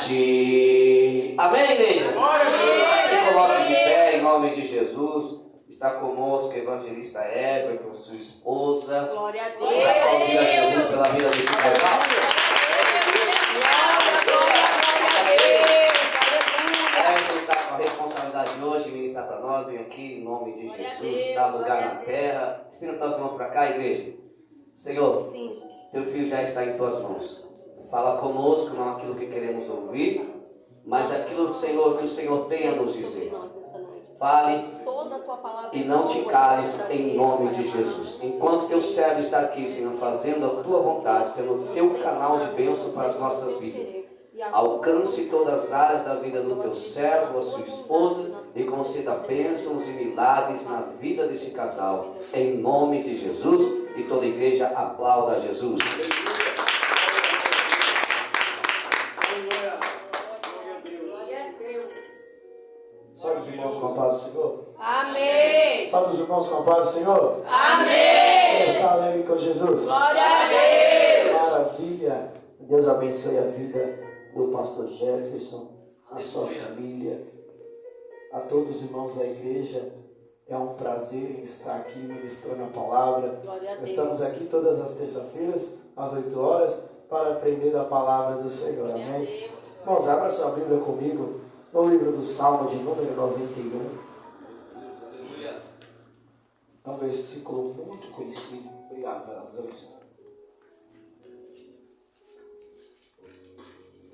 ti. Amém, igreja? Se coloque de pé em nome de Jesus. Está conosco o evangelista Everton, sua esposa. Glória a Deus. Vamos aplaudir a Jesus pela vida desse casal. Everton está com a responsabilidade de hoje ministrar para nós. Vem aqui em nome de Jesus. Está lugar na terra. Estenda as mãos para cá, igreja. Senhor, teu filho já está em tuas mãos. Fala conosco, não aquilo que queremos ouvir, mas aquilo, Senhor, que o Senhor tem a nos dizer. Fale e não te cales em nome de Jesus. Enquanto teu servo está aqui, Senhor, fazendo a tua vontade, sendo o teu canal de bênção para as nossas vidas. Alcance todas as áreas da vida do teu servo, a sua esposa, e conceda bênçãos e milagres na vida desse casal. Em nome de Jesus, e toda a igreja aplauda a Jesus. Salve os irmãos com a paz do Senhor. Amém. Salve os irmãos com a paz do Senhor. Amém. Quem está alegre com Jesus? Glória a Deus. Maravilha. Deus abençoe a vida do pastor Jefferson, a sua família, a todos os irmãos da igreja. É um prazer em estar aqui ministrando a palavra. Glória a Deus. Estamos aqui todas as terças-feiras, às 8 horas, para aprender da palavra do Senhor. Amém? Irmãos, abra sua Bíblia comigo no livro do Salmo de número 91. É um versículo muito conhecido. Obrigado, Deus.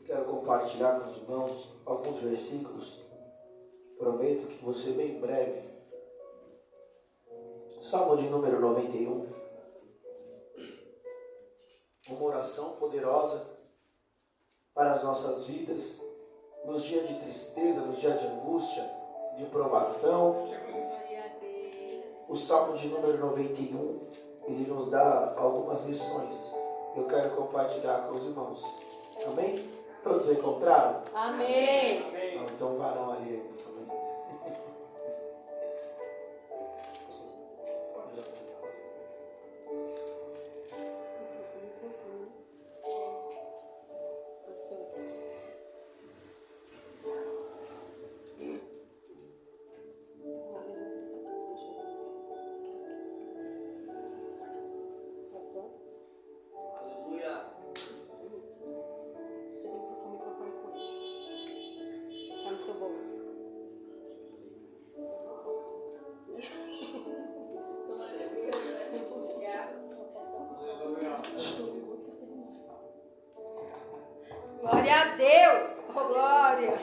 Quero compartilhar com os irmãos alguns versículos. Prometo que você bem breve. Salmo de número 91. Uma oração poderosa para as nossas vidas, nos dias de tristeza, nos dias de angústia, de provação. O Salmo de número 91, ele nos dá algumas lições. Eu quero compartilhar com os irmãos. Amém? Todos encontraram? Amém. Então varão ali também. Glória a Deus. Oh, glória.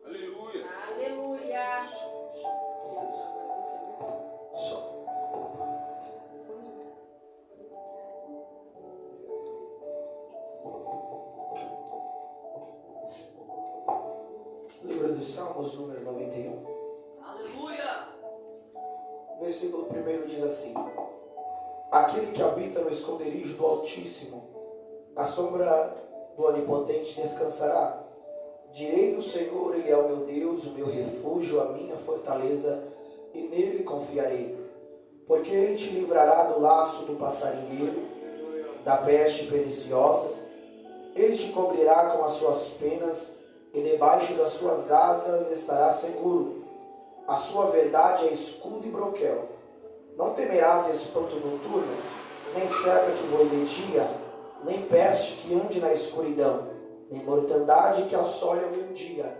Aleluia. Aleluia. Livro dos Salmos, número 91. Aleluia! Versículo 1 diz assim: Aquele que habita no esconderijo do Altíssimo, a sombra do Onipotente descansará. Direi do Senhor, Ele é o meu Deus, o meu refúgio, a minha fortaleza, e nele confiarei. Porque Ele te livrará do laço do passarinheiro, da peste perniciosa. Ele te cobrirá com as suas penas, e debaixo das suas asas estará seguro. A sua verdade é escudo e broquel. Não temerás espanto noturno, nem seta que voe de dia, nem peste que ande na escuridão, nem mortandade que assole ao meio-dia.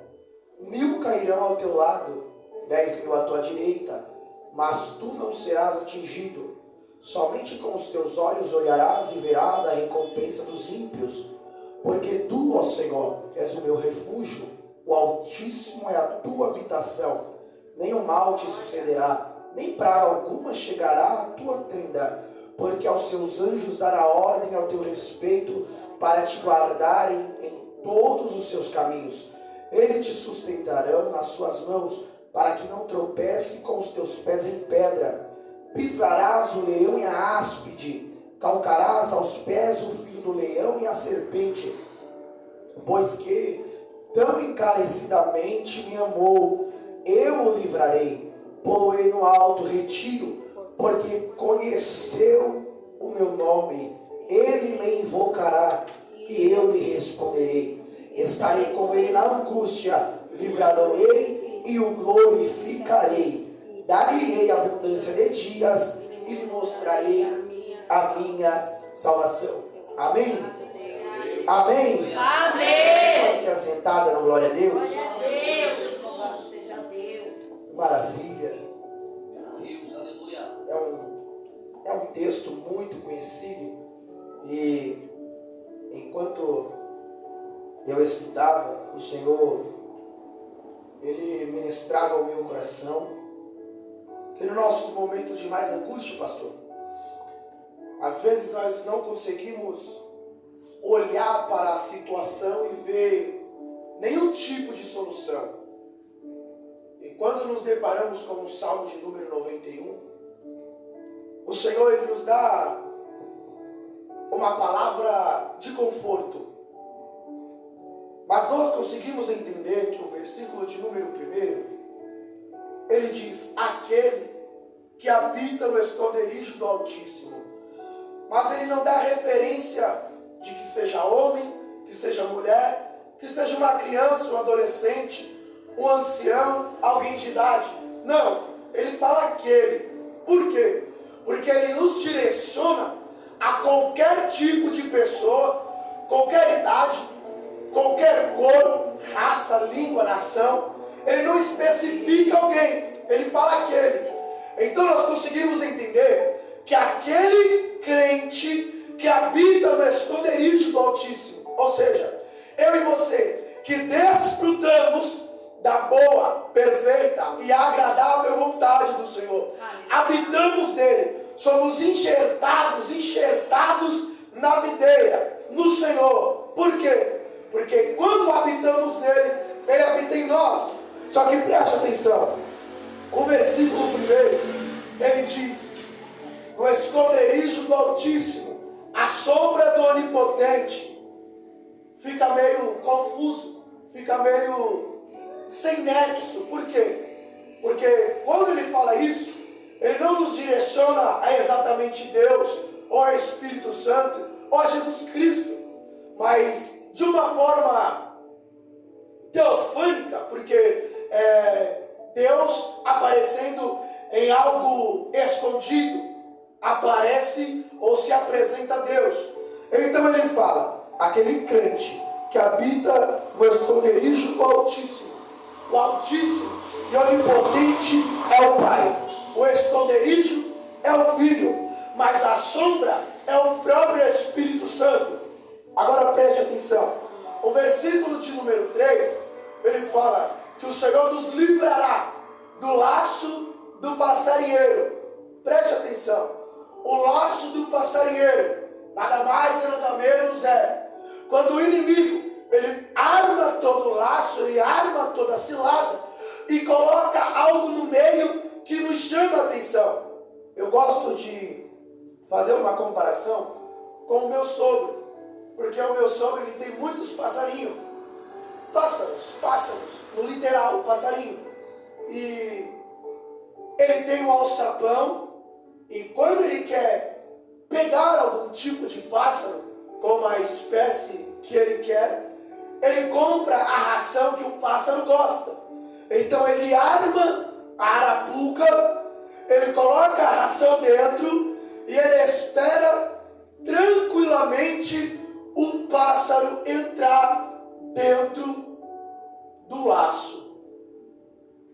1000 cairão ao teu lado, 10.000 à tua direita, mas tu não serás atingido. Somente com os teus olhos olharás e verás a recompensa dos ímpios, porque tu, ó Senhor, és o meu refúgio, o Altíssimo é a tua habitação. Nenhum mal te sucederá, nem praga alguma chegará à tua tenda, porque aos seus anjos dará ordem ao teu respeito, para te guardarem em todos os seus caminhos. Eles te sustentarão nas suas mãos, para que não tropece com os teus pés em pedra. Pisarás o leão e a áspide, calcarás aos pés o filho do leão e a serpente. Pois que tão encarecidamente me amou, eu o livrarei, pô-lo-ei no alto retiro, porque conheceu o meu nome. responderei. Estarei com ele na angústia, livrarei e o glorificarei. Dar-lhe-ei abundância de dias e lhe mostrarei a minha salvação. Amém? Amém? Amém. Pode ser assentada no glória a Deus? Deus. Louvado seja Deus. Maravilha. Deus, aleluia. É um texto muito conhecido e enquanto eu estudava, o Senhor, Ele ministrava ao meu coração que nos nossos momentos de mais angústia, pastor, às vezes nós não conseguimos olhar para a situação e ver nenhum tipo de solução. E quando nos deparamos com o Salmo de número 91, o Senhor ele nos dá uma palavra de conforto. Mas nós conseguimos entender que o versículo de número 1, ele diz, aquele que habita no esconderijo do Altíssimo. Mas ele não dá referência de que seja homem, que seja mulher, que seja uma criança, um adolescente, um ancião, alguém de idade. Não, ele fala aquele. Por quê? Porque ele nos direciona a qualquer tipo de pessoa, qualquer idade, qualquer cor, raça, língua, nação. Ele não especifica alguém, ele fala aquele. Então nós conseguimos entender que aquele crente que habita no esconderijo do Altíssimo, ou seja, eu e você, que desfrutamos da boa, perfeita e agradável vontade do Senhor, habitamos nele, somos enxertados na videira, no Senhor. Por quê? Porque quando habitamos nele, ele habita em nós. Só que preste atenção, o versículo 1, ele diz, no esconderijo do Altíssimo, a sombra do Onipotente. Fica meio confuso, fica meio sem nexo. Por quê? Porque quando ele fala isso, ele não nos direciona a exatamente Deus, ou a Espírito Santo, ou a Jesus Cristo, mas de uma forma teofânica, porque Deus aparecendo em algo escondido, aparece ou se apresenta a Deus. Então ele fala, aquele crente que habita no esconderijo do Altíssimo. O Altíssimo e Onipotente é o Pai, o esconderijo é o Filho, mas a sombra é o próprio Espírito Santo. Agora preste atenção, o versículo de número 3, ele fala que o Senhor nos livrará do laço do passarinheiro. Preste atenção, o laço do passarinheiro nada mais e nada menos é quando o inimigo ele arma todo o laço, ele arma toda a cilada e coloca algo no meio que nos chama a atenção. Eu gosto de fazer uma comparação com o meu sogro, porque o meu sogro ele tem muitos passarinhos, pássaros, no literal, passarinho. E ele tem um alçapão, e quando ele quer pegar algum tipo de pássaro, como a espécie que ele quer, ele compra a ração que o pássaro gosta. Então ele arma a arapuca, ele coloca a ração dentro e ele espera tranquilamente o pássaro entrar dentro do laço.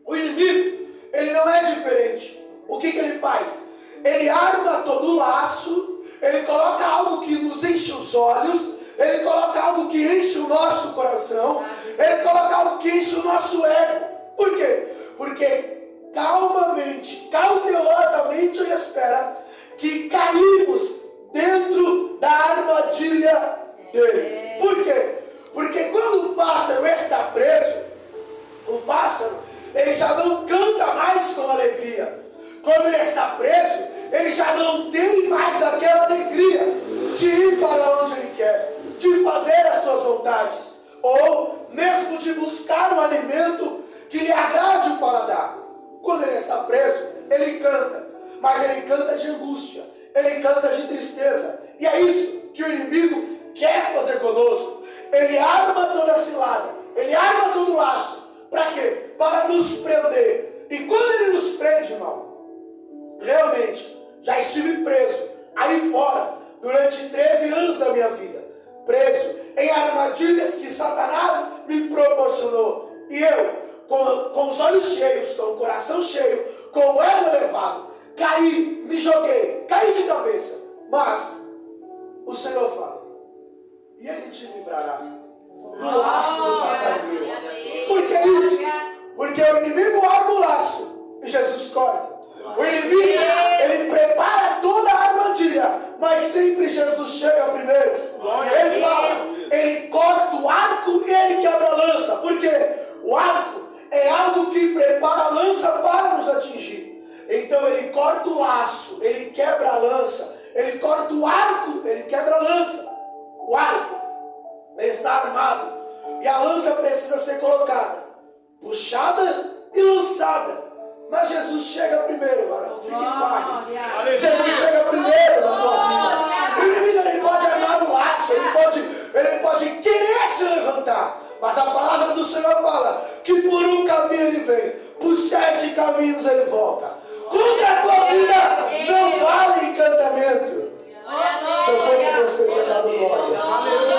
O inimigo, ele não é diferente. O que ele faz? Ele arma todo o laço, ele coloca algo que nos enche os olhos, ele coloca algo que enche o nosso coração, ele coloca algo que enche o nosso ego. Por quê? Porque calmamente, cautelosamente ele espera que caímos dentro da armadilha dele. Por quê? Porque quando o pássaro está preso, o pássaro, ele já não canta mais com alegria. Quando ele está preso, ele já não tem mais aquela alegria de ir para onde ele quer, de fazer as suas vontades, ou mesmo de buscar um alimento que lhe agrade o paladar. Quando ele está preso, ele canta, mas ele canta de angústia, ele canta de tristeza. E é isso que o inimigo quer fazer conosco. ele arma toda cilada, ele arma todo laço. Para quê? Para nos prender. E quando ele nos prende, irmão, realmente, já estive preso aí fora durante 13 anos da minha vida. Preso em armadilhas que Satanás me proporcionou. E eu, com os olhos cheios, com o coração cheio, com o ego elevado, caí, me joguei, caí de cabeça. Mas o Senhor fala, e Ele te livrará do laço do passarinheiro. Por que isso? Porque o inimigo arma o laço e Jesus corta. O inimigo, ele prepara toda a armadilha, mas sempre Jesus chega primeiro. Ele fala, ele corta o arco e ele quebra a lança. Por quê? O arco é algo que prepara a lança para nos atingir. Então ele corta o laço, ele quebra a lança. Ele corta o arco, ele quebra a lança. O arco, ele está armado. E a lança precisa ser colocada, puxada e lançada. Mas Jesus chega primeiro, varão. Fique em paz. Jesus chega primeiro na tua vida. O inimigo, ele pode armar o laço, ele pode querer se levantar. Mas a palavra do Senhor fala que por um caminho ele vem, por 7 caminhos ele volta. Contra a tua vida não vale encantamento. Se eu fosse você, já dado glória. Aleluia.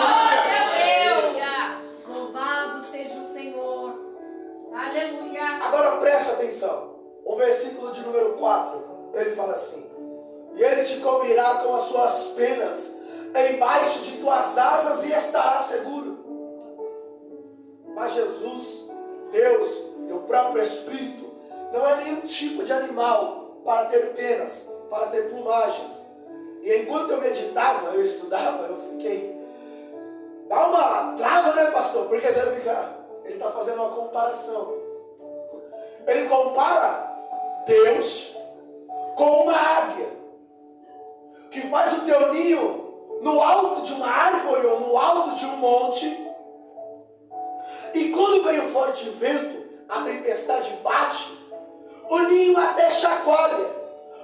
Louvado seja o Senhor. Aleluia. Agora preste atenção. O versículo de número 4, ele fala assim: e ele te cobrirá com as suas penas, embaixo de tuas asas, e estará seguro. Mas Jesus, Deus e o próprio Espírito não é nenhum tipo de animal para ter penas, para ter plumagens. E enquanto eu meditava, eu estudava, eu fiquei... Dá uma trava, né, pastor? Porque você fica... Ele está fazendo uma comparação. Ele compara Deus com uma águia que faz o teu ninho no alto de uma árvore ou no alto de um monte. E quando vem o forte vento, a tempestade bate, o ninho até chacoalha,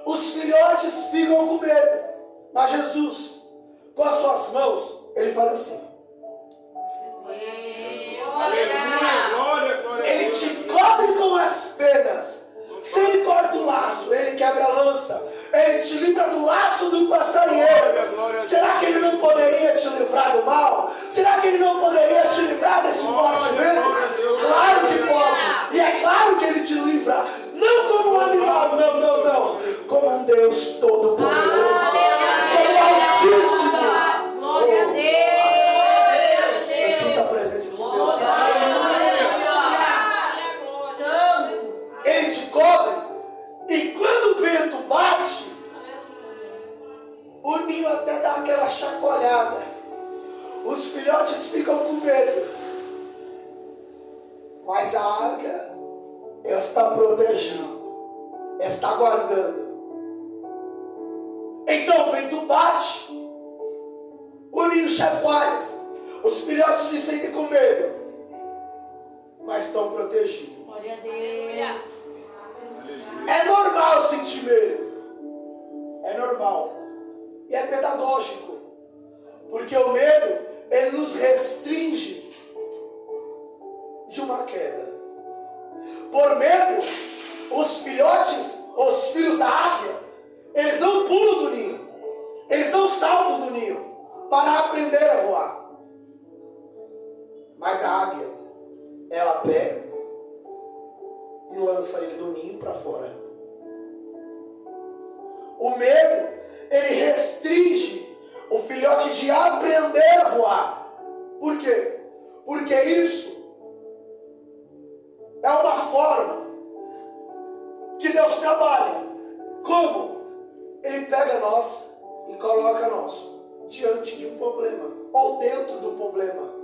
os filhotes ficam com medo. Mas Jesus, com as suas mãos, ele faz assim. Ele te cobre com as penas. Se ele corta o laço, ele quebra a lança. Ele te livra do laço do passarinheiro. Será que ele não poderia te livrar do mal? Será que ele não poderia te livrar desse forte vento? Claro que pode. E é claro que ele te livra. Não como um animal, não. Como um Deus todo-poderoso. Como Altíssimo. Glória a Deus. Eu sinto a presença de Deus. Ele te cobre. E quando o vento bate, o ninho até dá aquela chacoalhada. Os filhotes ficam com medo. Mas a águia está protegendo, está guardando. Então o vento bate, o ninho chacoalha, os filhotes se sentem com medo, mas estão protegidos. Glória a Deus. É normal sentir medo. É normal. E é pedagógico. Porque o medo, ele nos restringe de uma queda. Por medo, os filhotes, os filhos da águia, eles não pulam do ninho. Eles não saltam do ninho para aprender a voar. Mas a águia, ela pega e lança ele do ninho para fora. O medo, ele restringe o filhote de aprender a voar. Por quê? Porque isso é uma forma que Deus trabalha. Como? Ele pega nós e coloca nós diante de um problema, ou dentro do problema.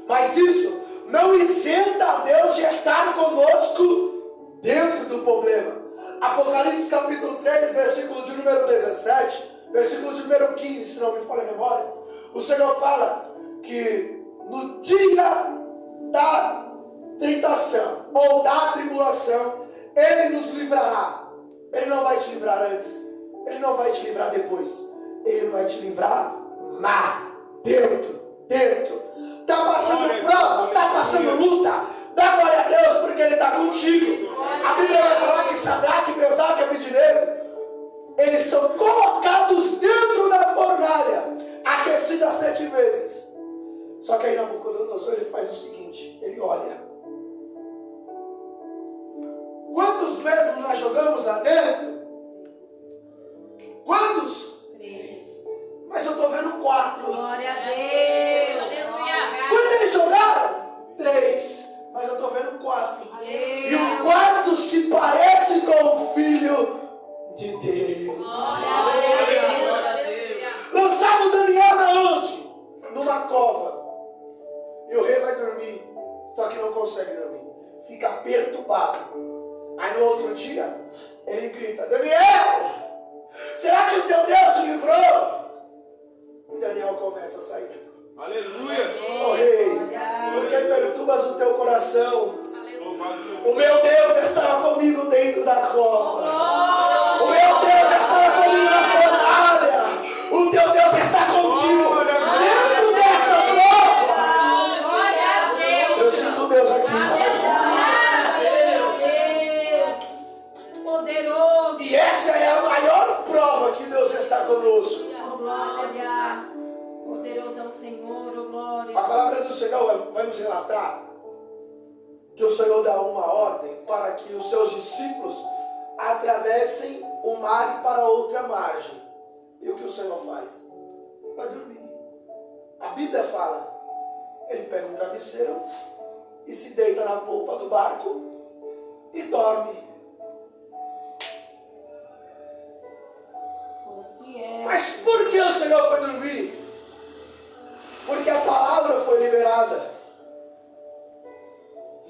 Mas isso não isenta a Deus de estar conosco dentro do problema. Apocalipse capítulo 3, versículo de número 17, versículo de número 15, se não me falha a memória, o Senhor fala que no dia da tentação ou da tribulação, Ele nos livrará. Ele não vai te livrar antes, Ele não vai te livrar depois, Ele vai te livrar lá dentro. Está passando luta, dá glória a Deus porque Ele está contigo. A Bíblia vai falar que Sadraque, Mesaque e Abednego, eles são colocados dentro da fornalha, aquecida 7 vezes. Só que aí Nabucodonosor ele faz o seguinte, ele olha. Quantos meses nós jogamos lá dentro? Quantos? 3. Mas eu estou vendo 4. Glória a Deus. Quantos eles jogaram? 3. Mas eu estou vendo 4. E o quarto se parece com o Filho de Deus. Lançaram Daniel na onde? Numa cova. E o rei vai dormir. Só que não consegue dormir. Fica perturbado. Aí no outro dia, ele grita: Daniel! Será que o teu Deus te livrou? E Daniel começa a sair. Aleluia! Oh rei, porque perturbas o teu coração. O meu Deus estava comigo dentro da cova. O meu Deus estava comigo na fornalha. O teu Deus está contigo dentro desta cova. Glória a Deus. Eu sinto Deus aqui. Poderoso. E essa é a maior prova que Deus está conosco. Glória. Poderoso é o Senhor, oh glória. A palavra do Senhor vai nos relatar que o Senhor dá uma ordem para que os seus discípulos atravessem o mar para outra margem. E o que o Senhor faz? Vai dormir. A Bíblia fala, ele pega um travesseiro e se deita na polpa do barco e dorme. Mas por que o Senhor foi dormir? Porque a palavra foi liberada.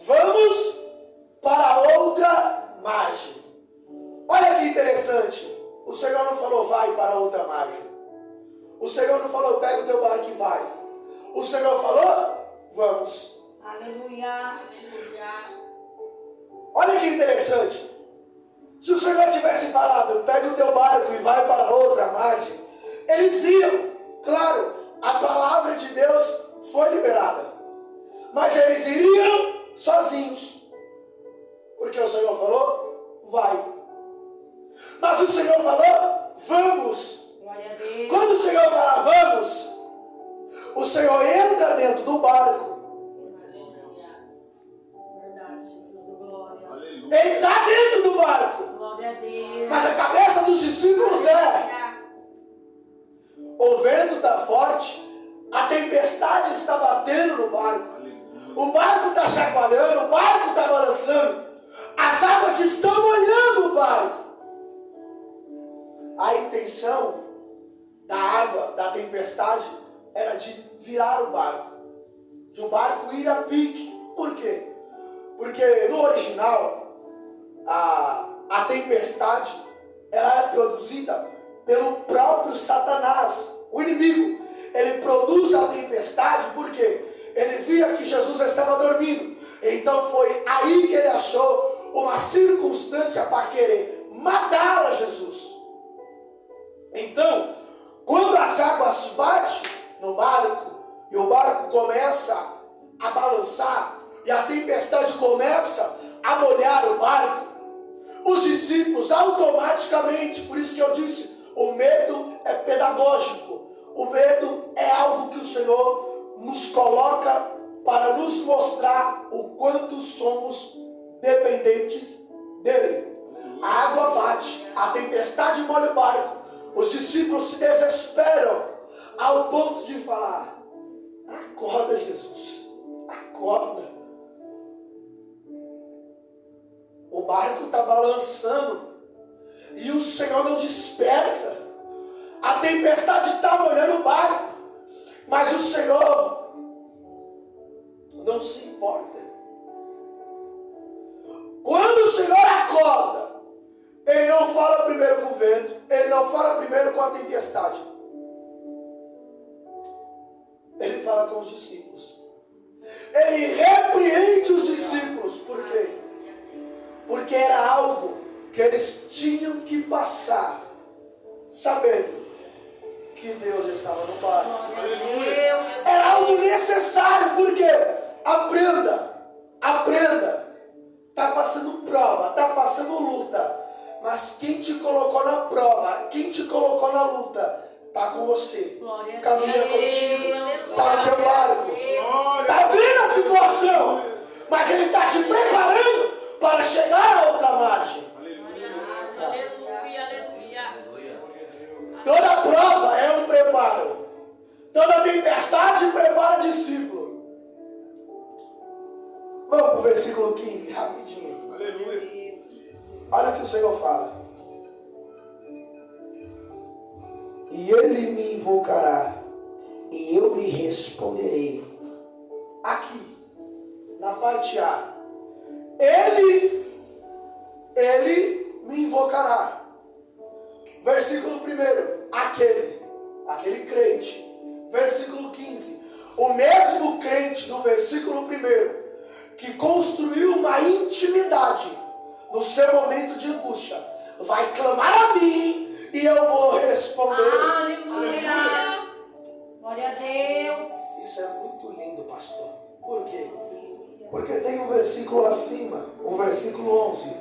Vamos para outra margem. Olha que interessante. O Senhor não falou vai para outra margem. O Senhor não falou pega o teu barco e vai. O Senhor falou vamos. Aleluia. Olha que interessante. Se o Senhor tivesse falado pega o teu barco e vai para outra margem, eles iam. Claro, a palavra de Deus foi liberada. Mas eles iriam sozinhos. Porque o Senhor falou, vai. Mas o Senhor falou, vamos. Glória a Deus. Quando o Senhor fala vamos, o Senhor entra dentro do barco. Verdade, Jesus, glória. Ele está dentro do barco. Glória a Deus. Mas a cabeça dos discípulos o vento está forte, a tempestade está batendo no barco. O barco está chacoalhando, o barco está balançando. As águas estão molhando o barco. A intenção da água, da tempestade, era de virar o barco. De o barco ir a pique. Por quê? Porque no original, a tempestade, ela é produzida pelo próprio Satanás, o inimigo. Ele produz a tempestade porque ele via que Jesus estava dormindo. Então foi aí que ele achou uma circunstância para querer matar a Jesus. Então, quando as águas batem no barco e o barco começa a balançar e a tempestade começa a molhar o barco, os discípulos automaticamente, por isso que eu disse, o medo é pedagógico. O medo é algo que o Senhor nos coloca para nos mostrar o quanto somos dependentes dele. A água bate, a tempestade molha o barco. Os discípulos se desesperam ao ponto de falar: acorda, Jesus, acorda. O barco está balançando e o Senhor não desperta. A tempestade está molhando o barco, mas o Senhor não se importa. Quando o Senhor acorda, Ele não fala primeiro com o vento, Ele não fala primeiro com a tempestade. Ele fala com os discípulos. Ele repreende os discípulos. Por quê? Porque era algo que eles tinham que passar, sabendo que Deus estava no barco. Era algo necessário, porque Aprenda. Está passando prova, está passando luta. Mas quem te colocou na prova, quem te colocou na luta, está com você. Caminha contigo, está no teu lado. Está vendo a situação, mas Ele está te preparando para chegar a outra margem. Toda prova é um preparo. Toda tempestade prepara discípulo. Vamos para o versículo 15, rapidinho. Aleluia. Olha o que o Senhor fala. E Ele me invocará, e eu lhe responderei. Aqui, na parte A. Ele me invocará. Versículo 1, aquele crente. Versículo 15, o mesmo crente do versículo 1, que construiu uma intimidade no seu momento de angústia, vai clamar a mim e eu vou responder. Aleluia! Glória a Deus! Isso é muito lindo, pastor. Por quê? Porque tem um versículo acima, o versículo 11.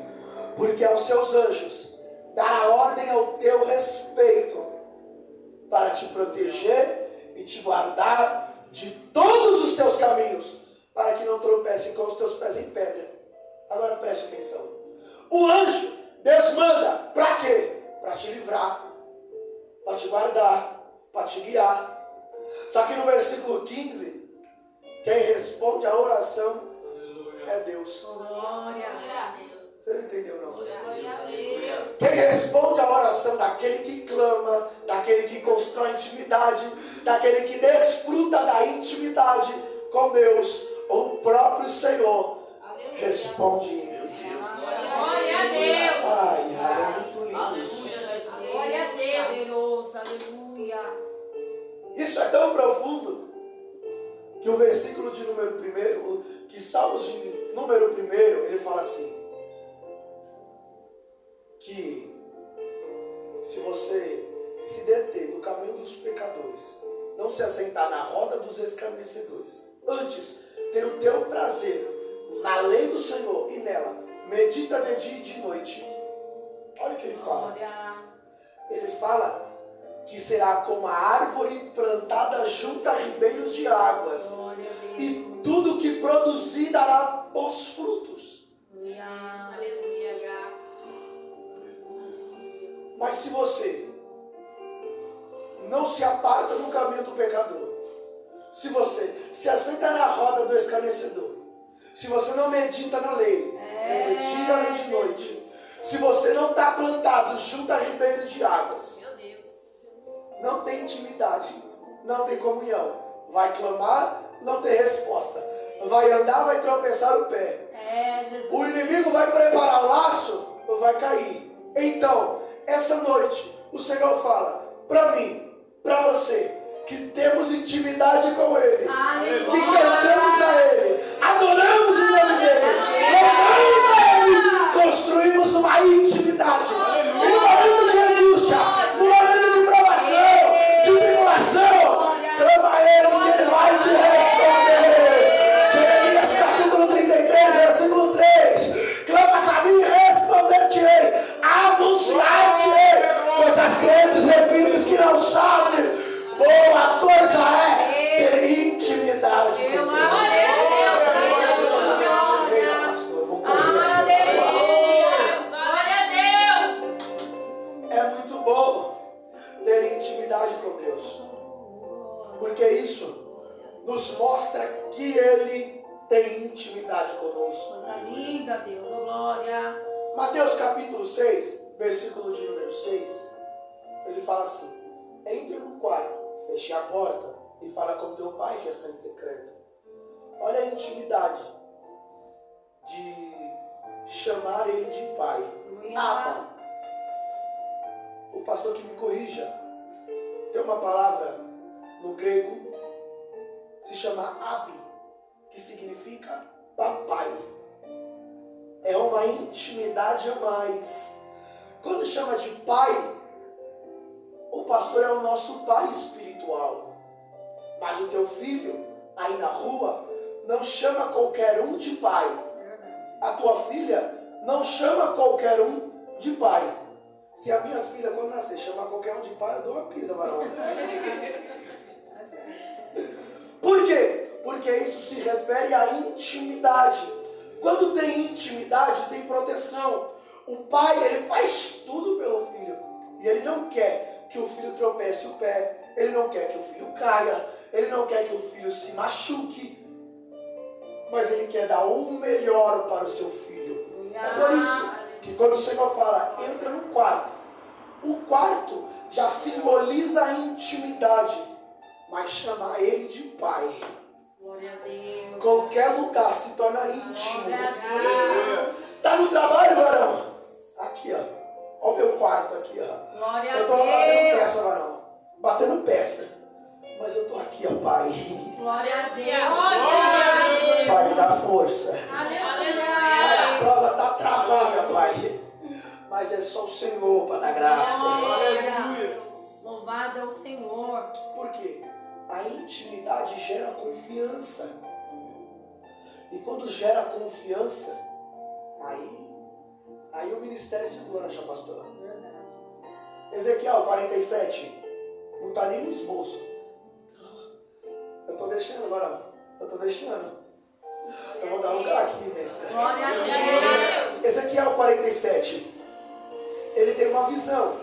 Porque aos seus anjos dará ordem ao teu respeito, para te proteger e te guardar de todos os teus caminhos, para que não tropece com os teus pés em pedra. Agora preste atenção. O anjo, Deus manda, para quê? Para te livrar, para te guardar, para te guiar. Só que no versículo 15, quem responde a oração é Deus. Glória a Deus! Você não entendeu, não? Glória a Deus! Quem responde a oração daquele que clama, daquele que constrói intimidade, daquele que desfruta da intimidade com Deus, o próprio Senhor, responde Ele. Glória a Deus! Ai, é muito lindo isso. Glória a Deus! Aleluia! Isso é tão profundo que o versículo de número 1, que Salmos de número 1, ele fala assim, que se você se deter no caminho dos pecadores, não se assentar na roda dos escarnecedores, antes ter o teu prazer na lei do Senhor e nela, medita de dia e de noite. Olha o que ele fala. Ele fala que será como a árvore plantada junto a ribeiros de águas, e tudo que produzir dará bons frutos. Mas se você não se aparta do caminho do pecador, se você se assenta na roda do escarnecedor, se você não medita na lei, nem de dia nem de noite, se você não está plantado junto a ribeiros de águas, não tem intimidade, não tem comunhão, vai clamar, não tem resposta, vai andar, vai tropeçar o pé, o inimigo vai preparar o laço, vai cair. Então, essa noite, o Senhor fala para mim, para você, que temos intimidade com Ele, que cantamos a Ele, adoramos o nome dEle, louvamos a Ele, construímos uma intimidade. E no momento de angústia, no momento de provação, de tribulação, clama a Ele que Ele vai te responder. Jeremias capítulo 33, versículo 3. Clamas a mim e responder-te-ei, anunciar-te-ei coisas grandes e firmes que não sabes. Boa coisa é ter intimidade com Deus. Pastor, eu vou correr. Glória a Deus! É muito bom ter intimidade com Deus, porque isso nos mostra que Ele tem intimidade conosco. Coisa linda, Deus, glória. Mateus capítulo 6, versículo de número 6, ele fala assim: entre no quarto, feche a porta e fala com teu pai que está em secreto. Olha a intimidade de chamar ele de pai. Abba. O pastor que me corrija, tem uma palavra no grego, se chama Abi, que significa papai. É uma intimidade a mais. Quando chama de pai, o pastor é o nosso pai espiritual. Mas o teu filho, aí na rua, não chama qualquer um de pai. A tua filha não chama qualquer um de pai. Se a minha filha, quando nascer, chamar qualquer um de pai, eu dou uma pisa, varão. Por quê? Porque isso se refere à intimidade. Quando tem intimidade, tem proteção. O pai, ele faz tudo pelo filho. E ele não quer que o filho tropece o pé. Ele não quer que o filho caia. Ele não quer que o filho se machuque. Mas ele quer dar o melhor para o seu filho. É por isso que quando o Senhor fala, entra no quarto. O quarto já simboliza a intimidade. Mas chamar ele de pai. Glória a Deus. Qualquer lugar se torna íntimo. Está no trabalho, varão? Aqui, ó. Olha o meu quarto aqui, ó. Glória Eu estou batendo peça, varão. Batendo peça. Mas eu estou aqui, ó, pai. Glória a Deus. Pai, me dá força. Aleluia. A prova está travada, pai. Mas é só o Senhor para dar graça. Louvado é o Senhor. Por quê? A intimidade gera confiança. E quando gera confiança, aí o ministério deslancha, pastor. Ezequiel 47. Não está nem no esboço. Eu estou deixando agora. Eu estou deixando. Eu vou dar lugar aqui, nessa. Glória a Deus. Ezequiel 47. Ele tem uma visão.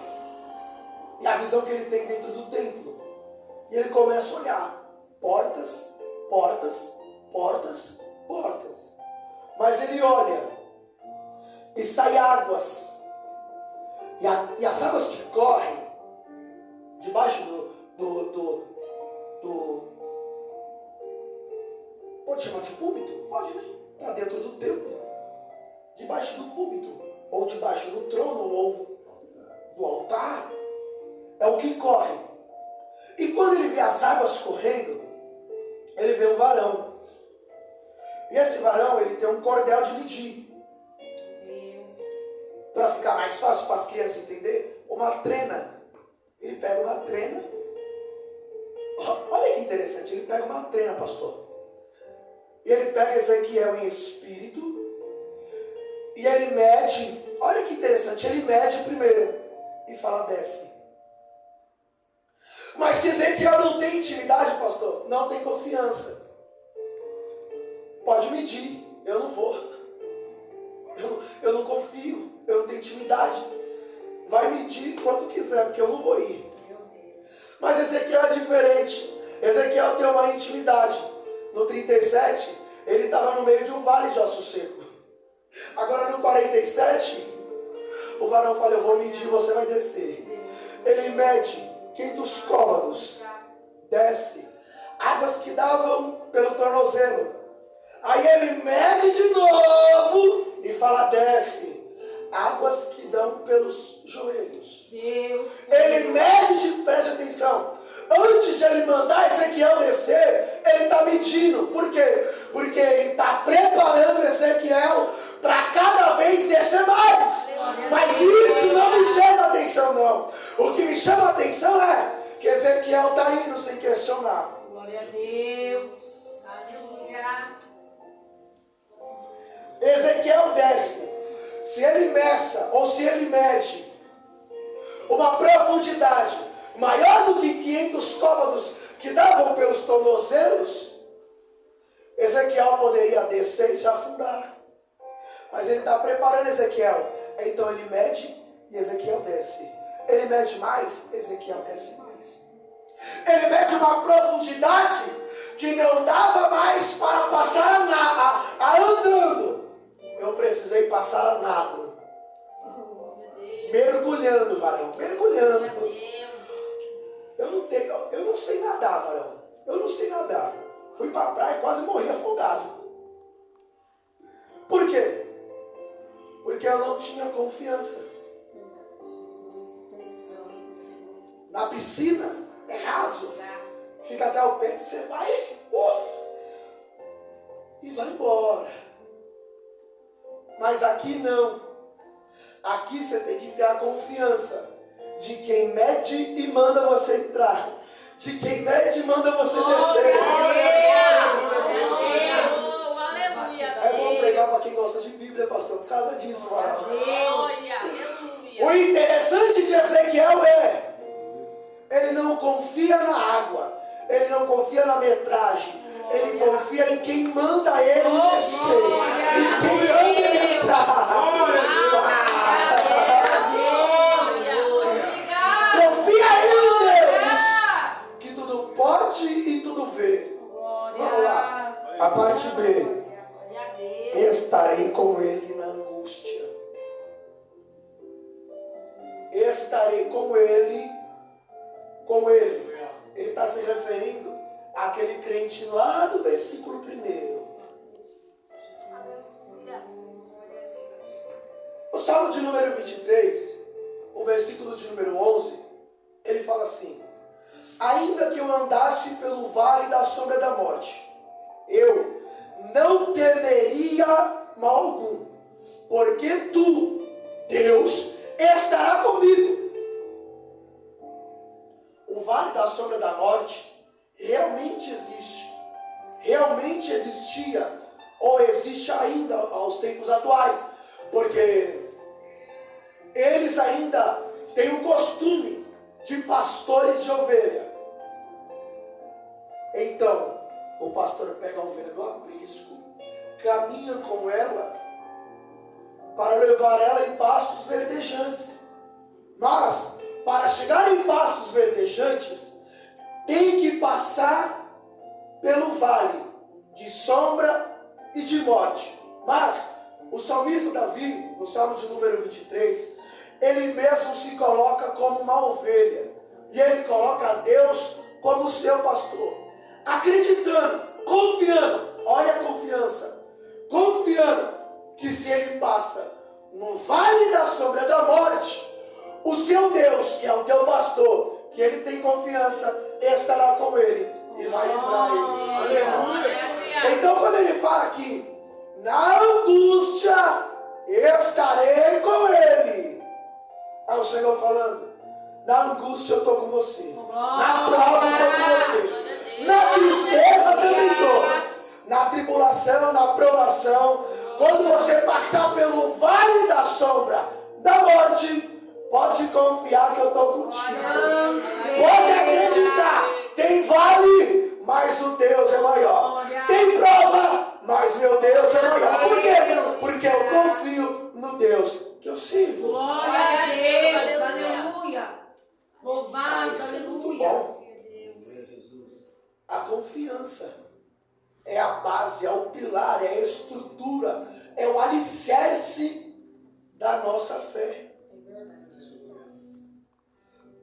E a visão que ele tem dentro do templo. E ele começa a olhar. Portas, portas, portas, portas. Mas ele olha. E sai águas. E as águas que correm debaixo do pode chamar de púlpito? Pode, né? Está dentro do templo. Debaixo do púlpito. Ou debaixo do trono, ou do altar. É o que corre. E quando ele vê as águas correndo, ele vê um varão. E esse varão, ele tem um cordel de medir. Para ficar mais fácil para as crianças entenderem, uma trena. Ele pega uma trena. Olha que interessante, ele pega uma trena, pastor. E ele pega Ezequiel em espírito. E ele mede. Olha que interessante, ele mede primeiro. E fala, desce. Mas se Ezequiel não tem intimidade, pastor, não tem confiança. Pode medir, eu não vou. Eu não confio, eu não tenho intimidade. Vai medir quanto quiser, porque eu não vou ir. Mas Ezequiel é diferente. Ezequiel tem uma intimidade. No 37, ele estava no meio de um vale de ossos secos. Agora no 47, o varão fala, eu vou medir, você vai descer. Ele mede 500 côvados. Desce. Águas que davam pelo tornozelo. Aí ele mede de novo e fala, desce. Águas que dão pelos joelhos. Deus. Ele mede, preste atenção. Antes de ele mandar Ezequiel descer, ele está medindo. Por quê? Porque ele está preparando Ezequiel para cada vez descer mais. Mas isso não me chama a atenção, não. O que me chama a atenção é que Ezequiel está indo sem questionar. Glória a Deus. Aleluia. Ezequiel desce. Se ele meça ou se ele mede uma profundidade maior do que 500 côvados que davam pelos tornozelos, Ezequiel poderia descer e se afundar. Mas ele está preparando Ezequiel. Então ele mede e Ezequiel desce. Ele mede mais, Ezequiel desce mais. Ele mede uma profundidade que não dava mais para passar andando. Eu precisei passar a nado. Mergulhando, varão. Mergulhando. Eu não sei nadar, varão. Eu não sei nadar. Fui para a praia e quase morri afogado. Por quê? Porque eu não tinha confiança. Na piscina é raso. Fica até o peito, você vai e vai embora. Mas aqui não. Aqui você tem que ter a confiança de quem mede e manda você entrar. De quem mede e manda você descer. Ele não confia na água. Ele não confia na metragem. Ele confia em quem manda ele descer. Em quem manda ele entrar. Confia em Deus, que tudo pode e tudo vê. Vamos lá. A parte B. Estarei com ele na angústia. Estarei com ele. Com ele. Ele está se referindo àquele crente lá do versículo 1. O Salmo de número 23, o versículo de número 11, ele fala assim: ainda que eu andasse pelo vale da sombra da morte, eu não temeria mal algum, porque tu, Deus, estará comigo. O vale da sombra da morte realmente existe. Realmente existia, ou existe ainda aos tempos atuais, porque eles ainda têm o costume de pastores de ovelha. Então, o pastor pega a ovelha do aprisco, caminha com ela para levar ela em pastos verdejantes. Mas, para chegar em pastos verdejantes, tem que passar pelo vale de sombra e de morte. Mas, o salmista Davi, no Salmo de número 23, ele mesmo se coloca como uma ovelha. E ele coloca a Deus como seu pastor. Acreditando, confiando, olha a confiança, confiando que se ele passa no vale da sombra da morte, o seu Deus, que é o teu pastor, que ele tem confiança, estará com ele e vai livrar ele. Aleluia. Então quando ele fala aqui, na angústia estarei com ele, é o Senhor falando, na angústia eu estou com você, na prova eu estou com você. Na tristeza também estou. Na tribulação, na provação. Quando você passar pelo vale da sombra da morte, pode confiar que eu estou contigo. Pode acreditar. Tem vale, mas o Deus é maior. Tem prova, mas meu Deus é maior. Por quê? Porque eu confio no Deus que eu sirvo. Glória a Deus. Aleluia. Louvado, aleluia. A confiança é a base, é o pilar, é a estrutura, é o alicerce da nossa fé.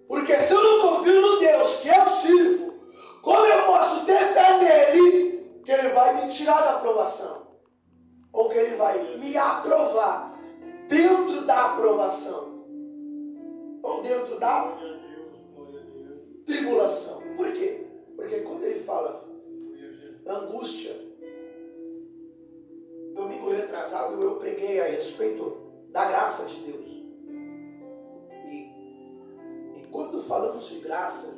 Porque se eu não confio no Deus que eu sirvo, como eu posso ter fé nele que ele vai me tirar da aprovação? Ou que ele vai me aprovar dentro da aprovação? Ou dentro da tribulação? Por quê? Porque quando ele fala angústia, domingo retrasado eu preguei a respeito da graça de Deus. E quando falamos de graça,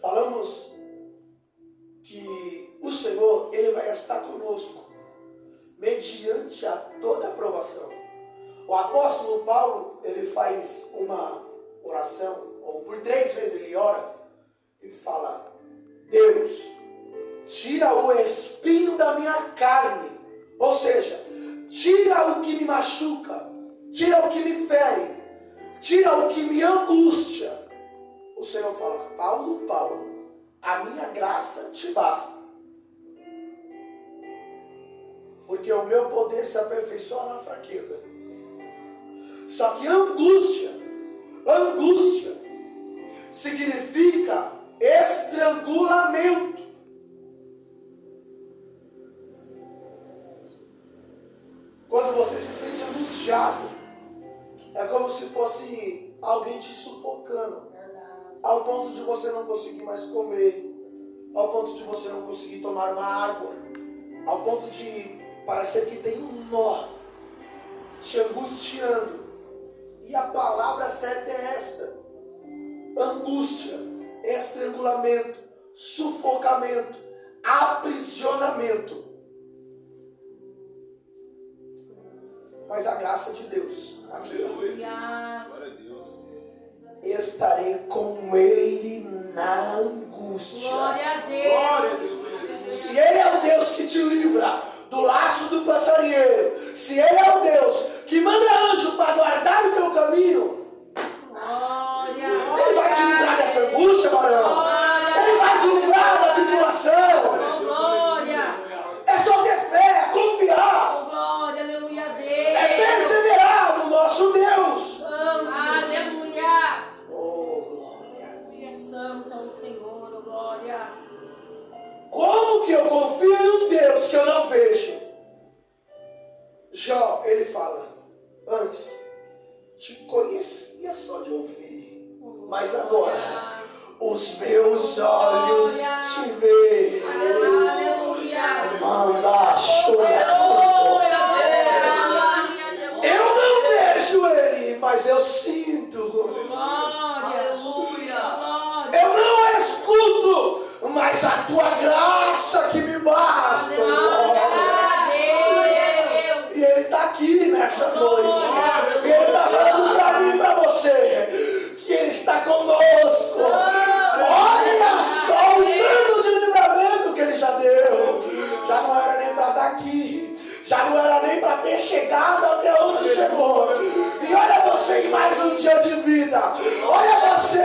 falamos que o Senhor, ele vai estar conosco mediante a toda aprovação. O apóstolo Paulo, ele faz uma oração, ou por 3 vezes ele ora. Ele fala, Deus, tira o espinho da minha carne. Ou seja, tira o que me machuca, tira o que me fere, tira o que me angustia. O Senhor fala, Paulo, a minha graça te basta. Porque o meu poder se aperfeiçoa na fraqueza. Só que angústia significa estrangulamento. Quando você se sente angustiado, é como se fosse alguém te sufocando, ao ponto de você não conseguir mais comer, ao ponto de você não conseguir tomar uma água, ao ponto de parecer que tem um nó te angustiando. E a palavra certa é essa: angústia, estrangulamento, sufocamento, aprisionamento. Mas a graça de Deus, aqui, Glória a Deus. estarei com ele na angústia. Glória a Deus. Se ele é o Deus que te livra do laço do passarinheiro, se ele é o Deus que manda anjo para guardar o teu caminho, ele vai te livrar dessa angústia, varão. Ele vai te livrar da tribulação. É só ter fé, confiar. Glória, aleluia a Deus. É perseverar no nosso Deus. Aleluia. Oh, glória. Santo é o Senhor, glória. Como que eu confio em um Deus que eu não vejo? Jó, ele fala, antes, te conhecia só de ouvir, mas agora, os meus olhos te veem. Manda chorar. Eu não vejo ele, mas eu sinto. Eu não escuto, mas a tua graça que me basta. E ele está aqui nessa noite. E ele está falando para mim e para você que ele está conosco. Olha só o tanto de livramento que ele já deu. Já não era nem para estar aqui. Já não era nem para ter chegado até onde chegou. E olha você em mais um dia de vida. Olha você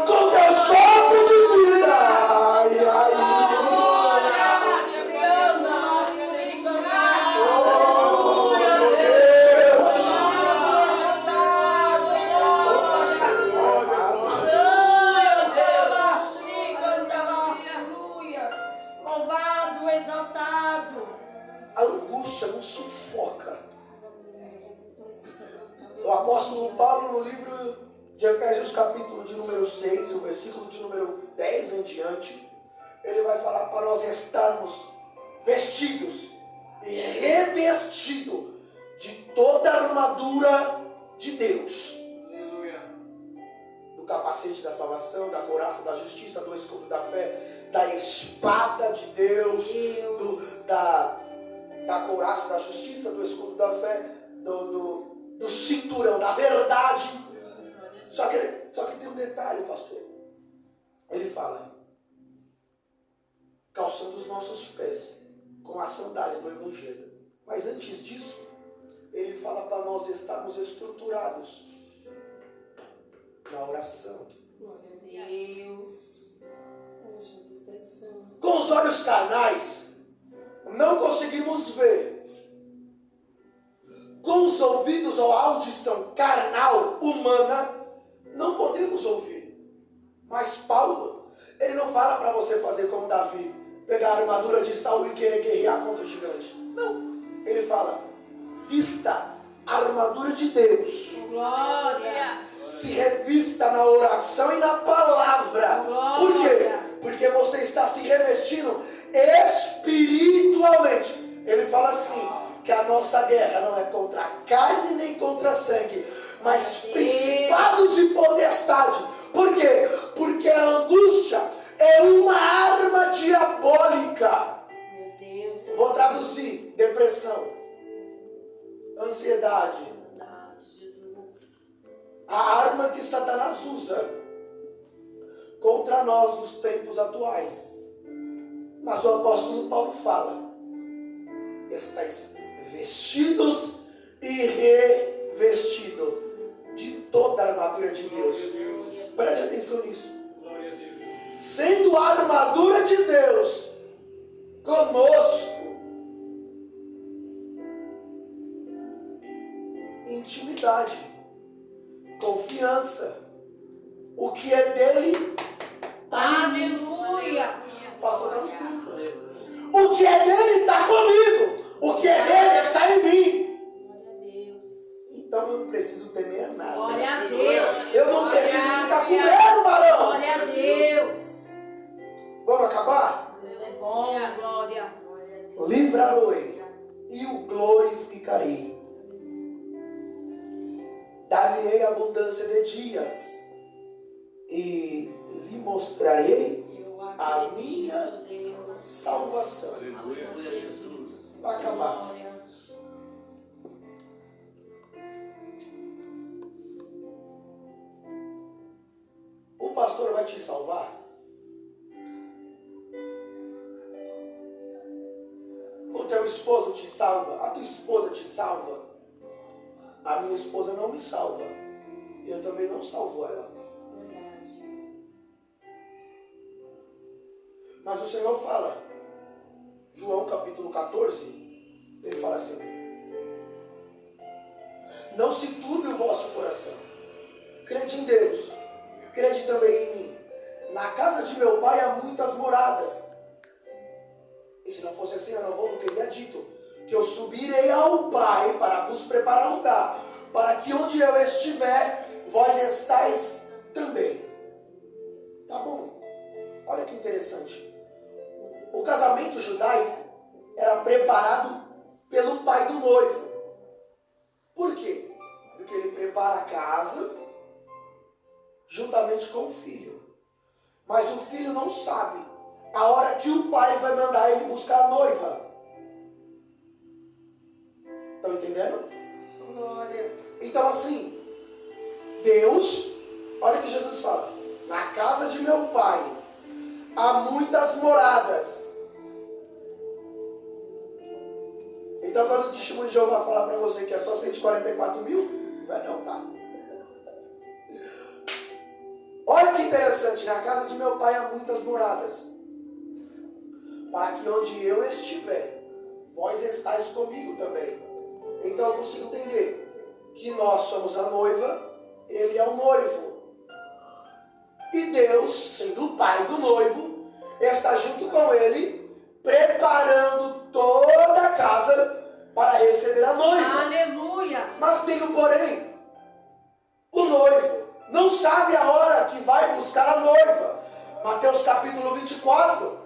com teu sopro de vida. Ai, ai. A angústia nos sufoca. O apóstolo Paulo, no livro de Efésios, capítulo de número 6, o versículo de número 10 em diante, ele vai falar para nós estarmos vestidos e revestidos de toda a armadura de Deus. Do capacete da salvação, da couraça da justiça, do escudo da fé, da espada de Deus, da couraça da justiça, do escudo da fé, do cinturão da verdade. Só que tem um detalhe, pastor. Ele fala, calçando os nossos pés com a sandália do Evangelho. Mas antes disso, ele fala para nós estarmos estruturados na oração. Glória a Deus. Oh, Jesus é santo. Com os olhos carnais, não conseguimos ver. Com os ouvidos ou a audição carnal, humana, não podemos ouvir. Mas Paulo, ele não fala para você fazer como Davi, pegar a armadura de Saul e querer guerrear contra o gigante. Não. Ele fala, vista a armadura de Deus. Glória. Se revista na oração e na palavra. Glória. Por quê? Porque você está se revestindo espiritualmente. Ele fala assim, que a nossa guerra não é contra a carne nem contra sangue, mas principados e potestades. Por quê? Porque a angústia é uma arma diabólica. Meu Deus. Vou traduzir, depressão, ansiedade. Jesus. A arma que Satanás usa contra nós nos tempos atuais. Mas o apóstolo Paulo fala, estáis vestidos e revestidos de toda a armadura de Deus. Preste atenção nisso. Sendo a armadura de Deus conosco, intimidade, confiança, o que é dele, Aleluia. pastor, não me curta. O que é dele está comigo. O que é dele está em mim. Glória a Deus. Então eu não preciso temer nada. Glória a Deus. Eu não preciso ficar com medo, varão. Glória a Deus. Vamos acabar? Deus é bom, glória. Livrarei e o glorificarei. Dar-lhe-ei abundância de dias e lhe mostrarei a minha salvação. Aleluia, Jesus. Vai acabar. Glória. esposo te salva, a tua esposa te salva. A minha esposa não me salva. Eu também não salvo ela. Mas o Senhor fala, João capítulo 14, ele fala assim: não se turbe o vosso coração. Crede em Deus, crede também em mim. Na casa de meu pai há muitas moradas. E se não fosse assim, eu não teria dito que eu subirei ao Pai para vos preparar lugar, para que onde eu estiver, vós estáis também. Tá bom. Olha que interessante. O casamento judaico era preparado pelo pai do noivo. Por quê? Porque ele prepara a casa juntamente com o filho. Mas o filho não sabe a hora que o pai vai mandar ele buscar a noiva. Estão entendendo? Glória. Então assim, Deus, olha o que Jesus fala: na casa de meu pai há muitas moradas. Então quando o testemunho de Jeová falar para você que é só 144 mil, não é não, tá? Olha que interessante, na casa de meu pai há muitas moradas, para que onde eu estiver, vós estáis comigo também. Então eu consigo entender que nós somos a noiva, ele é o noivo. E Deus, sendo o pai do noivo, está junto com ele, preparando toda a casa para receber a noiva. Aleluia! Mas tem um porém, o noivo não sabe a hora que vai buscar a noiva. Mateus capítulo 24,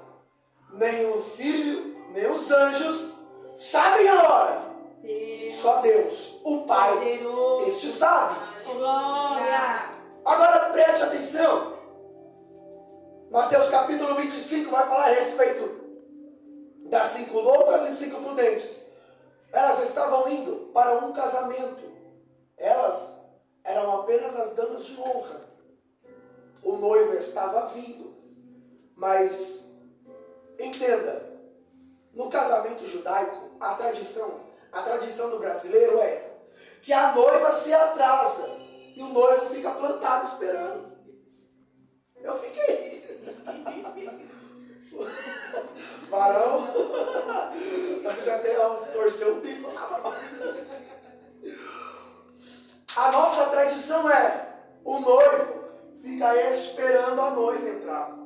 nem o filho, nem os anjos sabem a hora. Deus. Só Deus, o Pai, Poderoso. este sabe. Glória! Agora preste atenção. Mateus capítulo 25 vai falar a respeito das 5 loucas e 5 prudentes. Elas estavam indo para um casamento. Elas eram apenas as damas de honra. O noivo estava vindo. Mas entenda, no casamento judaico, a tradição do brasileiro é que a noiva se atrasa e o noivo fica plantado esperando. Eu fiquei. Varão, já até torceu o bico. A nossa tradição é o noivo fica esperando a noiva entrar.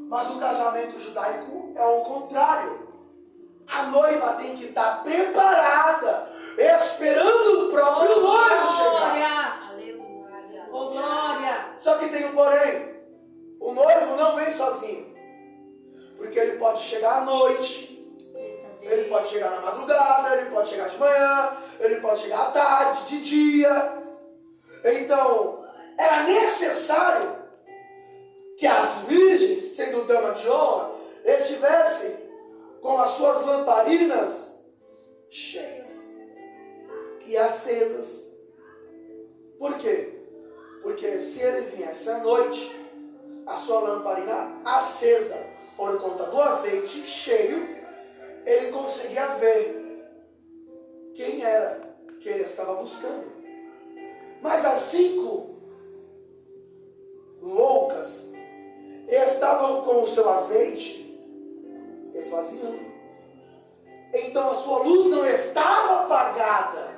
Mas o casamento judaico é o contrário. A noiva tem que estar preparada, esperando o próprio noivo chegar. Aleluia! Oh, glória! Só que tem um porém. O noivo não vem sozinho. Porque ele pode chegar à noite, ele pode chegar na madrugada, ele pode chegar de manhã, ele pode chegar à tarde, de dia. Então, era necessário que as virgens, sendo dama de honra, estivessem com as suas lamparinas cheias e acesas. Por quê? Porque se ele viesse à noite, a sua lamparina acesa por conta do azeite cheio, ele conseguia ver quem era que ele estava buscando. Mas as 5 loucas estavam com o seu azeite esvaziando. Então a sua luz não estava apagada,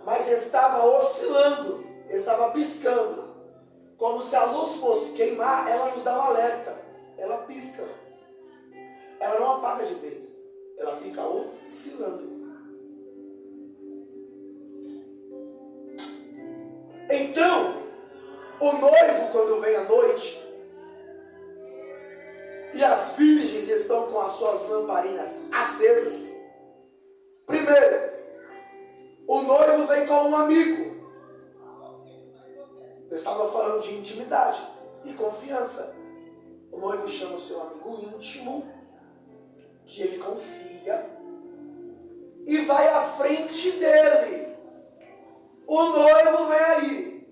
mas estava oscilando, estava piscando. Como se a luz fosse queimar, ela nos dá um alerta. Ela pisca. Ela não apaga de vez. Ela fica oscilando. Então, o noivo, quando vem à noite, e as virgens estão com as suas lamparinas acesas, primeiro, o noivo vem com um amigo. Eu estava falando de intimidade e confiança. O noivo chama o seu amigo íntimo, que ele confia, e vai à frente dele. O noivo vem aí.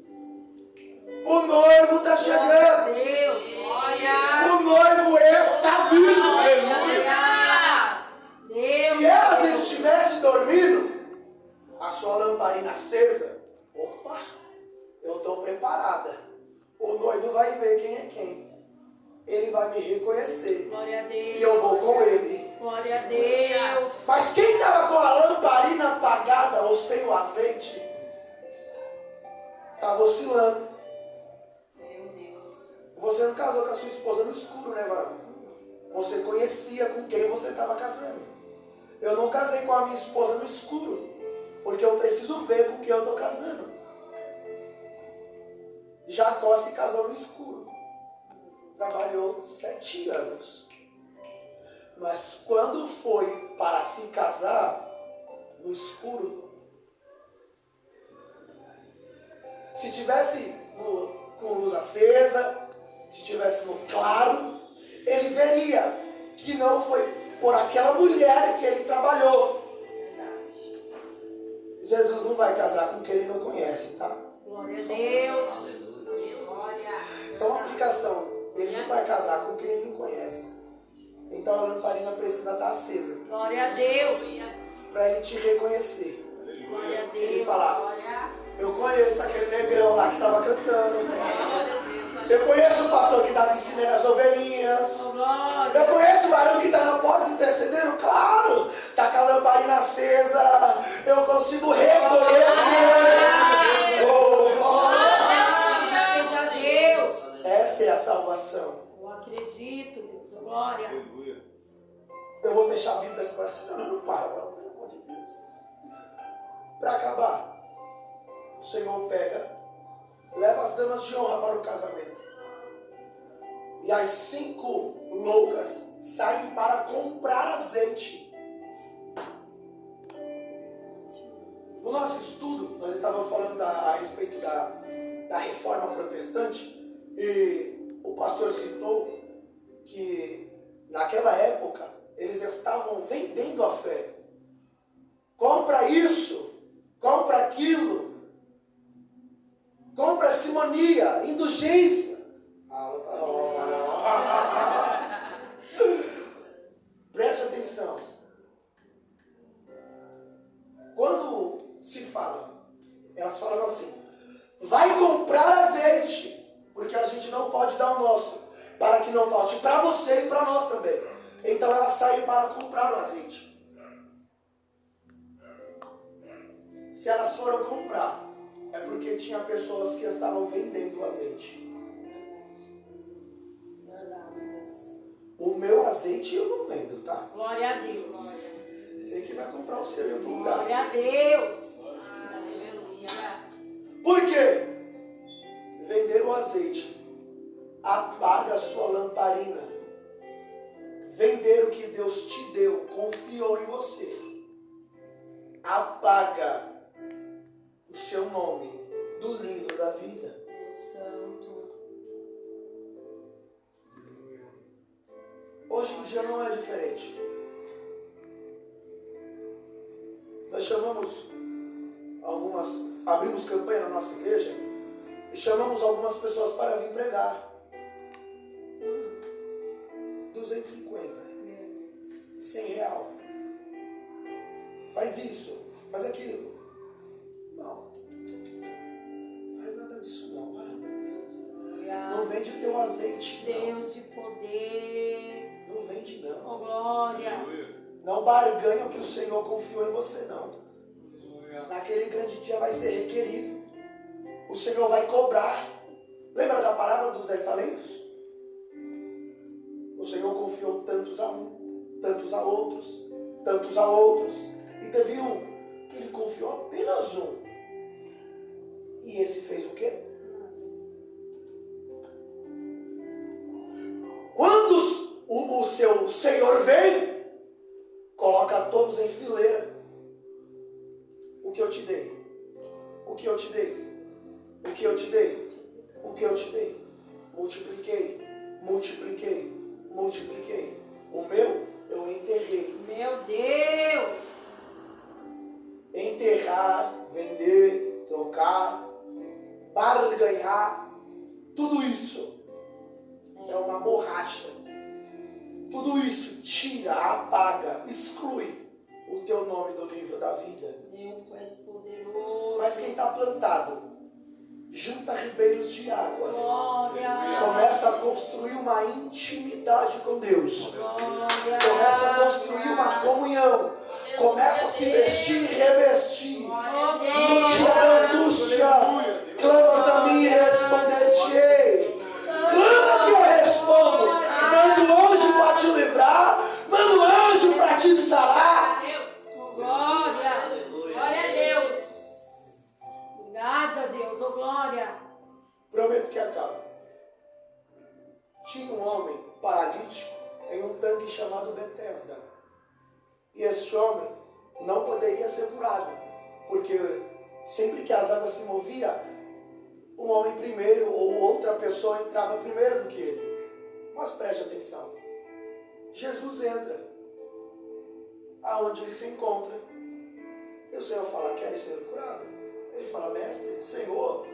O noivo está chegando. Deus! O noivo está vindo. Deus! Se elas vai me reconhecer. Glória a Deus. E eu vou com ele. Glória a Deus. Mas quem estava com a lamparina apagada ou sem o azeite, estava oscilando. Meu Deus. Você não casou com a sua esposa no escuro, né, varão? Você conhecia com quem você estava casando. Eu não casei com a minha esposa no escuro, porque eu preciso ver com quem eu estou casando. Jacó se casou no escuro. Trabalhou 7 anos. Mas quando foi para se casar no escuro, se tivesse com luz acesa, se tivesse no claro, ele veria que não foi por aquela mulher que ele trabalhou. Jesus não vai casar com quem ele não conhece, tá? Glória a Deus. Só uma aplicação. Ele não vai casar com quem ele não conhece. Então a lamparina precisa estar acesa. Glória a Deus. Para ele te reconhecer. Glória a Deus. Ele falar, eu conheço aquele negrão lá que estava cantando. Eu conheço o pastor que estava ensinando as ovelhinhas. Eu conheço o varão que está na porta intercedendo. Claro, está com a lamparina acesa. Eu consigo reconhecer. Oh, glória. Seja Deus. Essa é a salvação. Eu acredito, Deus. Glória. Eu vou fechar a Bíblia e falar assim, não para, pelo amor de Deus. Para acabar, o Senhor pega, leva as damas de honra para o casamento. E as 5 loucas saem para comprar azeite. No nosso estudo, nós estávamos falando a respeito da reforma protestante, e o pastor citou que naquela época eles estavam vendendo a fé. Compra isso, compra aquilo, compra simonia, indulgência. Preste atenção. Quando se fala, elas falam assim, vai comprar azeite, porque a gente não pode dar o nosso, para que não falte para você e para nós também. Então elas saem para comprar o azeite. Se elas foram comprar, é porque tinha pessoas que estavam vendendo o azeite. Verdade, Deus. O meu azeite eu não vendo, tá? Glória a Deus. Você que vai comprar o seu em outro lugar. Glória a Deus. Por quê? Vender o azeite apaga a sua lamparina. Vender o que Deus te deu, confiou em você, apaga o seu nome do livro da vida. Deus Santo. Hoje em dia não é diferente. Nós chamamos abrimos campanha na nossa igreja e chamamos algumas pessoas para vir pregar. 250, 100 real. Faz isso, faz aquilo. Não. Faz nada disso não, vai. Não vende o teu azeite, não. Deus de poder. Não vende não. Oh, glória. Não barganha o que o Senhor confiou em você, não. Naquele grande dia vai ser requerido. O Senhor vai cobrar. Lembra da parábola dos 10 talentos? O Senhor confiou tantos a um, tantos a outros, tantos a outros. E teve um que ele confiou apenas um. E esse fez o quê? Quando o seu Senhor vem, coloca todos em fileira. O que eu te dei? O que eu te dei? O que eu te dei? O que eu te dei? Multipliquei, multipliquei, multipliquei. O meu, eu enterrei. Meu Deus. Enterrar, vender, trocar, barganhar, tudo isso é uma borracha. Tudo isso tira, apaga, exclui o teu nome do livro da vida. Deus, tu és poderoso. Mas quem está plantado, junta ribeiros de águas. Glória. Começa a construir uma intimidade com Deus. Glória. Começa a construir uma comunhão. Começa a se vestir e revestir. No dia da angústia, clamas a mim e responder-te-ei. Clama que eu respondo. Mando anjo para te livrar. Mando anjo para te sarar. Glória. Glória a Deus. Obrigada, Deus. Oh, glória. Prometo que acaba. Tinha um homem paralítico em um tanque chamado Betesda. E esse homem não poderia ser curado, porque sempre que as águas se moviam, um homem primeiro ou outra pessoa entrava primeiro do que ele. Mas preste atenção. Jesus entra aonde ele se encontra. E o Senhor fala: queres ser curado? Ele fala: mestre, Senhor,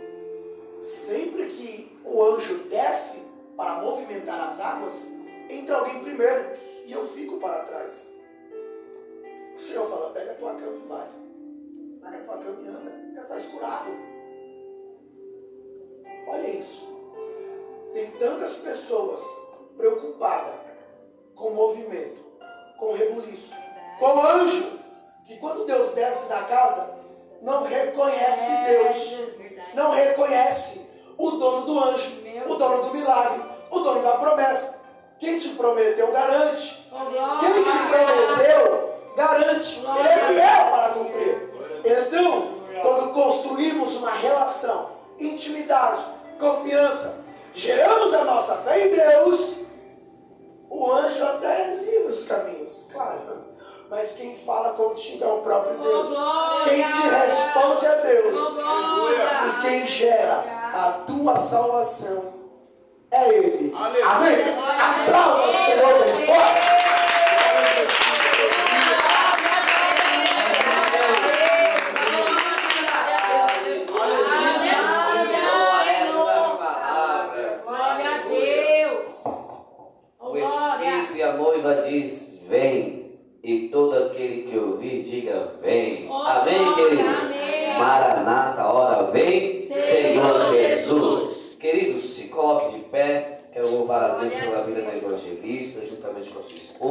sempre que o anjo desce para movimentar as águas, entra alguém primeiro e eu fico para trás. O Senhor fala: pega a tua cama e vai. Pega a tua cama e anda. Já estás curado. Olha isso. Tem tantas pessoas preocupadas com o movimento, com o rebuliço, com o anjo, que quando Deus desce da casa, não reconhece Deus. Não reconhece o dono do anjo, o dono do milagre, o dono da promessa. Quem te prometeu, garante. Quem te prometeu, garante. Ele é fiel para cumprir. Então, quando construímos uma relação, intimidade, confiança, geramos a nossa fé em Deus, o anjo até livra os caminhos, claro. Mas quem fala contigo é o próprio Deus. Quem te responde é Deus. E quem gera a tua salvação é Ele. Amém? Aplauda o Senhor bem forte. A noiva diz: vem, e todo aquele que ouvir diga: vem. Amém, queridos? Amém. Maranata, hora vem, Senhor Jesus. Queridos, se coloque de pé. Quero louvar a Deus pela vida da evangelista, juntamente com a sua esposa.